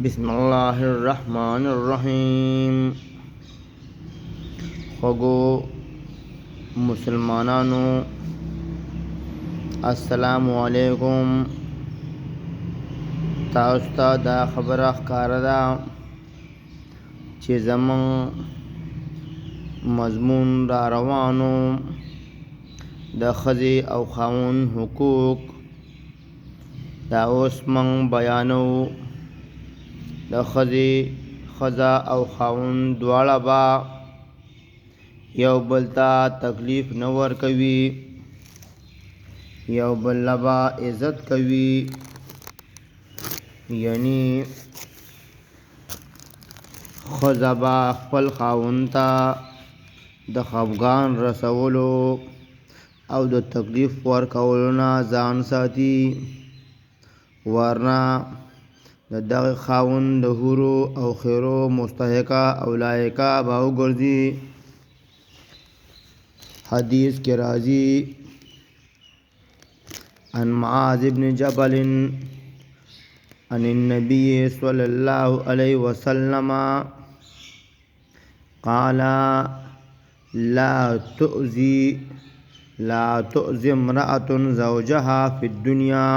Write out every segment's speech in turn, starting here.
بسم الله الرحمن الرحیم. خوږو مسلمانانو السلام علیکم. تاسو ته دا خبره ښکاره ده چې زمون مضمون را روانو د ښځې او خاوند حقوق دا اوس موږ بیانو. د ښځه او خاوند دواړه به یو بل ته تکلیف نه ورکوي، یو بل به عزت کوي، یعنی ښځه به خپل خاوند ته د خفګان رسولو او د تکلیف ورکولو نه ځان ساتي، ورنه د دغه خاوند د حورو او خیرو مستحقه او لایقه به وګرځي. حدیث کې راځي عن معاذ بن جبل عن النبي صلى الله عليه وسلم قال لا تؤذي امرأة زوجها في الدنيا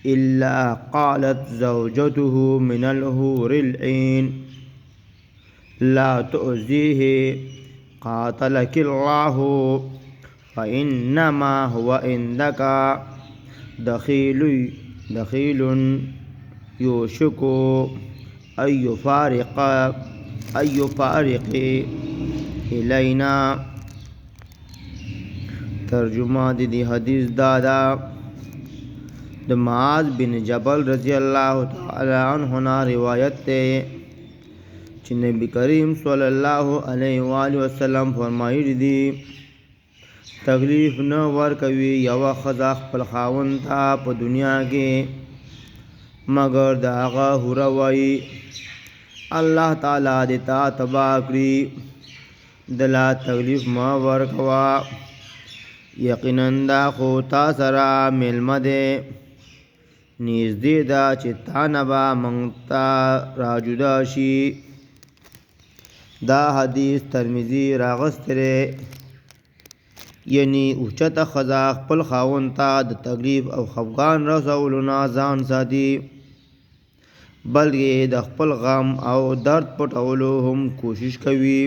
إلا قالت زوجته من الحور العين لا تؤذيه قاتلك الله فإنما هو عندك دخيل يوشك أن يفارق إلينا. ترجمه دی حدیث دادا د معاذ بن جبل رضی اللہ تعالی عنہ نا روایت تے چې نبی کریم صلی اللہ علیہ وآلہ وسلم فرمایلی دی تکلیف نه ورکوي یو ښځه خپل خاوند ته په دنیا کې مگر د هغه حوره وایي الله تعالی دې تا تباه کړي، دلا تکلیف مه ورکوه، یقینا دا خو تا سره میلمه دی، نږدې ده چې تا نه به موږ ته را جدا شي. دا حدیث ترمذي راغستی دی، یعنی اوچته ښځه خپل خاوند ته د تکلیف او خفګان رسولو نه ځان ساتي، بلکې د خپل غم او درد پټولو هم کوشش کوي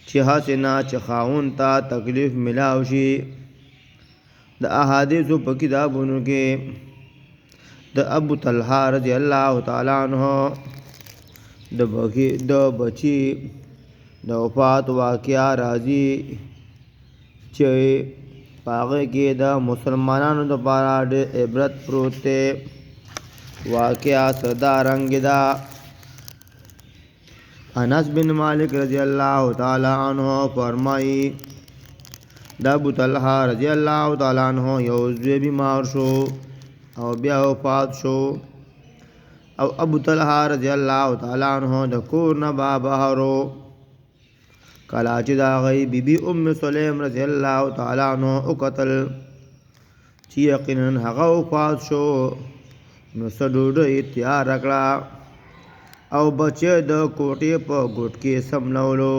چې هسې نه چې خاوند ته تکلیف ملاو شي. د احادیثو په کتابونو کې د ابو طلحه رضی اللہ تعالی عنہ د بچی د وفات واقعه راځي چې پاغه کې د مسلمانانو لپاره د عبرت پروت دی. واقعه سدا رنگ دا انس بن مالک رضی اللہ تعالی عنہ فرمائی د ابو طلحه رضی اللہ تعالی عنہ یو ځای بیمار شو او بیا وفات شو، او ابو طلحه رضی اللہ تعالی عنہ د کور نه بهرو. کله چې د هغې بیبي ام سلیم رضی اللہ تعالی عنہ وکتل چې یقینا هغه وفات شو، نو څه ډوډۍ تیار کړه او بچی د کوټې په ګوټ کې سملولو.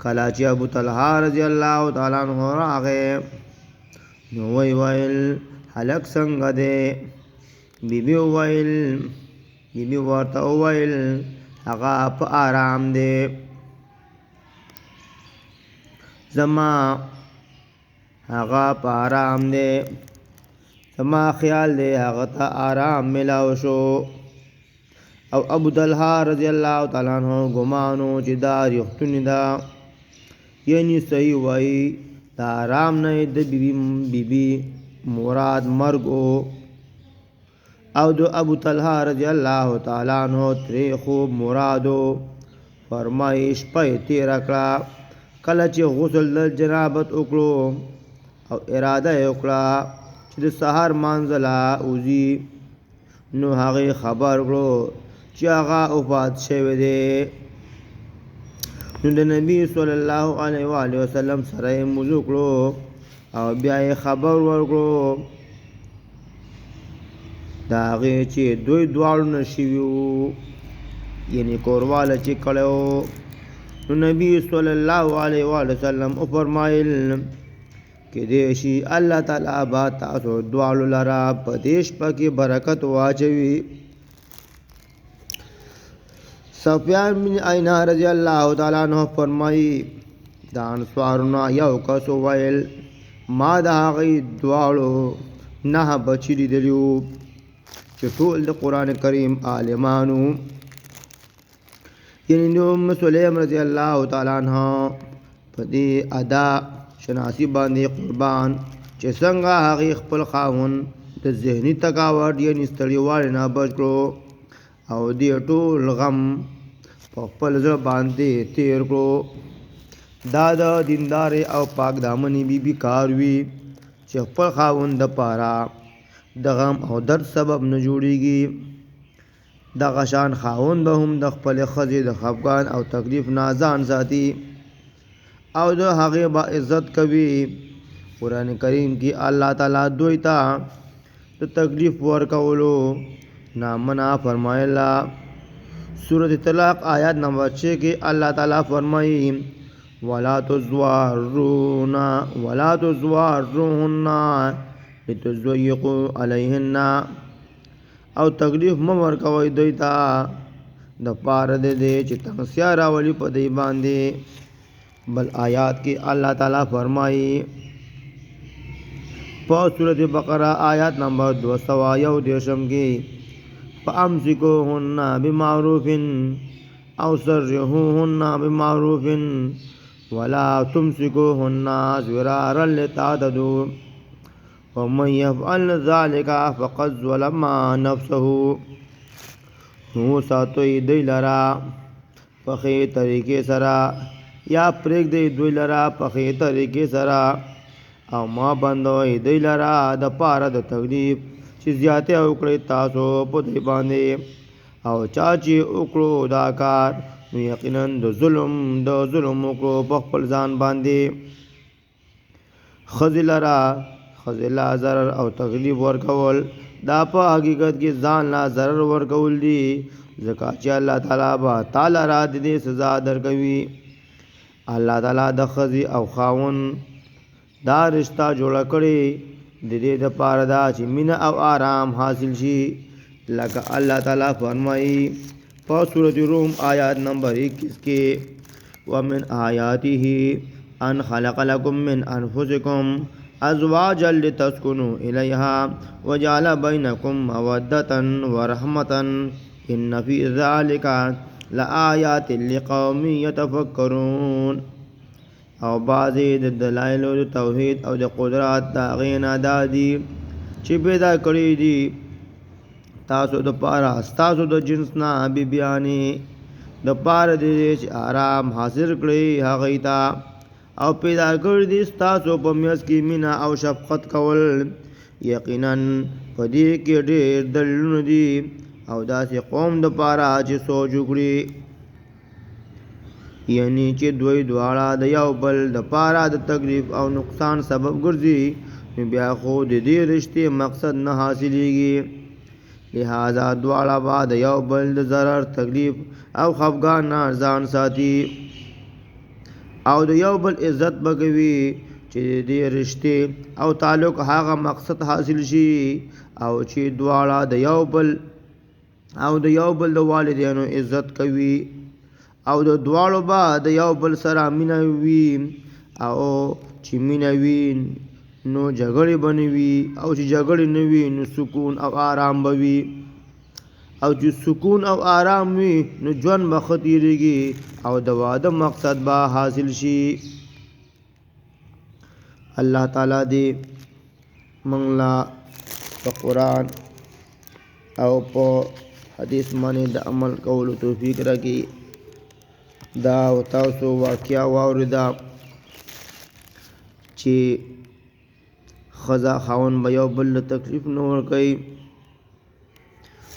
کله چې ابو طلحه رضی اللہ تعالی عنہ راغی نو ویل هلک څنګه دی؟ بیبي ورته وویل هغه په آرام دی، زما خیال دی هغه ته آرام ملاو شو. او ابو طلحه رضی اللہ تعالی عنہ ګمانو چې دا ریښتونې ده، یعنی صحیح وایي د آرام نه د بیبي مراد مرګ او د ابو طلحه رضی اللہ تعالی عنہ ترې خوب مرادو. فرمایي شپه یې تېره کړه، کله چې غسل د جنابت وکړو او اراده یې وکړه چې د سهار مانځله وځي، نو هغې خبر کړو چې هغه وفات شوی دی. نو د نبی صلی الله علیه وآله وسلم سره یې موضوع کړو او بیا یې خبر ورکړو د هغې چې دوی دواړو نه شوي وو، یعنې کورواله چې کړی و. نو نبي صلی الله علیه وسلم وفرمایل کیدای شي الله تعالی به تاسو دواړو لره په دې شپه کې برکت واچوي. سفیان بن عینه رضی الله تعالی عنہ فرمایي د انصارو نه یو کس وویل ما د هغې دواړو 9 بچي لیدلي وو چې ټول د قرآن کریم عالمانو. یعنې د ام سلیم رضی الله تعالی عنها په دې ادا شناسی باندې قربان چې څنګه هغې خپل خاوند د ذهني تکاوټ یعنې ستړیوالي نه بچ کړو او دې ټول غم په خپل زړه باندې تیر کړو. دا د دیندارې او پاک دامنې بیبي کار وي چې خپل خاوند دپاره د غم او درد سبب نه جوړیږي. دغه شان خاوند به هم د خپلې ښځې د خفګان او تکلیف نه ځان ساتي او د هغې به عزت کوي. قرآن کریم کې الله تعالی دوی ته د تکلیف ورکولو نه منع فرمایله. سورة طلاق آیات نمبر 6 کې الله تعالی فرمایي ولا تضواروهن لتضيقوا علیهن، او تکلیف مه ورکوئ دوی ته د پاره د دې چې تنګسیا راولي په دوی باندې. بل آیات کې الله تعالی فرمایي په سورة بقره آیات نمبر 201 کې فامسکوهن بمعروف او سرحوهن بمعروف ولا تمسکوهن ضرارا لتعتدوا ومن يفعل ذلك فقد ظلم نفسه. نو ساتوی دوی لرا په ښې طریقې سره یا پرېږدئ دوی لرا په ښې طریقې سره او ما بندوئ دوی لرا د پاره د تکلیف چې زیاتې وکړئ تاسو په دوی باندې. او چا چې وکړو دا کار نو یقینا د ظلم وکړو په خپل ځان باندې. ښځې لا ضرر او تکلیف ورکول دا په حقیقت کې ځان لا ضرر ورکول دي، ځکه چې الله تعالی به تعالی را د دې سزا درکوي. الله تعالی د ښځې او خاوند دا رشته جوړه کړې د دې دپاره دا چې مینه او آرام حاصل شي. لکه الله تعالی فرمایي په سورة روم آیات نمبر 21 کې ومن آیاته ان خلق لكم من انفسكم ازواجا لتسكنوا الیها وجعل بینکم مودة ورحمة ان فی ذلک لآیات لقوم یتفکرون. او بعضې د دلایلو د توحید او د قدرت د هغې نه دا دي چې پیدا کړي دي تاسو دپاره ستاسو د جنس نه بیبیانې دپاره د دې چې آرام حاصل کړئ هغوی ته، او پیدا کړي دي ستاسو په منځ کې مینه او شفقت کول. یقینا په دې کې ډېر دلیلونه دي او داسې قوم دپاره چې سوچ وکړي، یعنی چې دوی دواړه د یو بل دپاره د تکلیف او نقصان سبب ګرځي نو بیا خو د دې رشتې مقصد نه حاصلیږي. لہذا دواړه به د یو بل د ضرر تکلیف او خفګان نه ځان ساتي او د یو بل عزت به کوي چې د دې رشتې او تعلق هغه مقصد حاصل شي او چې دواړه د یو بل د والدینو عزت کوي او د دواړو به د یو بل سره مینه وي، او چې مینه وي نو جګړې به نه وي، او چې جګړې نه وي نو سکون او آرام به وي، او چې سکون او آرام وي نو ژوند به ښه تېرېږي او د واده مقصد به حاصل شي. الله تعالی دې موږ له په قرآن او په حدیث باندې د عمل کولو توفیق راکړي. دا تاسو واقعه واورېده چې ښځه خاوند به یو بل له تکلیف نه ورکوي.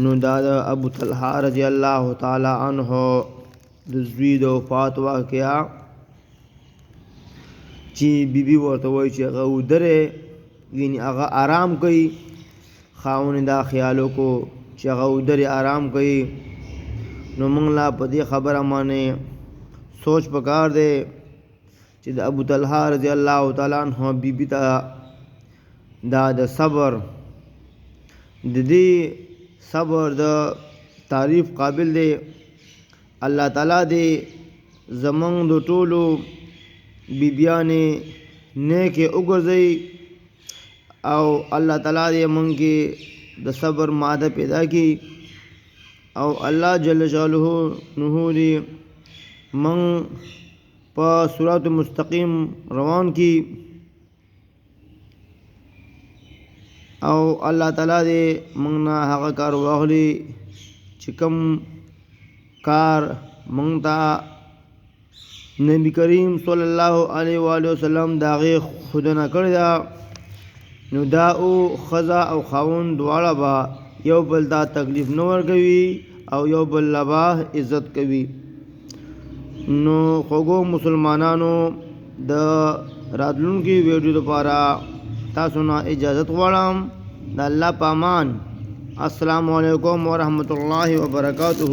نو دا د ابو طلحه رضی الله تعالی عنه د زوی د وفات واقعه چې بیبي ورته وایي چې هغه ودرې یعنې هغه آرام کوي، خاوند دا خیالو کو چې هغه ودرې آرام کوي نو موږ لا په دې خبره باندې سوچ پکار دی چې د ابو طلحه رضی الله تعالی عنہ بیبي ته دا د صبر د دې صبر د تعریف قابل دی. الله تعالی دې زمونږ د ټولو بیبیانې نیکې وګرځوي او الله تعالی دې موږ کې د صبر ماده پیدا کړي او الله جل جلاله دې موږ په صراط مستقیم روان کی او الله تعالی دې موږ نه هغه کار واخلي چې کوم کار موږ ته نبی کریم صلی الله علیه و آله وسلم دا غي خودنه کړی دا نو دا او خزا او خاون دواړه با یو بل دا تکلیف نه ورکوي او یو بل لبا عزت کوي. نو خوګو مسلمانانو د راتلونکي ویډیو لپاره تاسو نه اجازت غواړم د الله پامان. السلام علیکم ورحمت الله وبرکاتہ.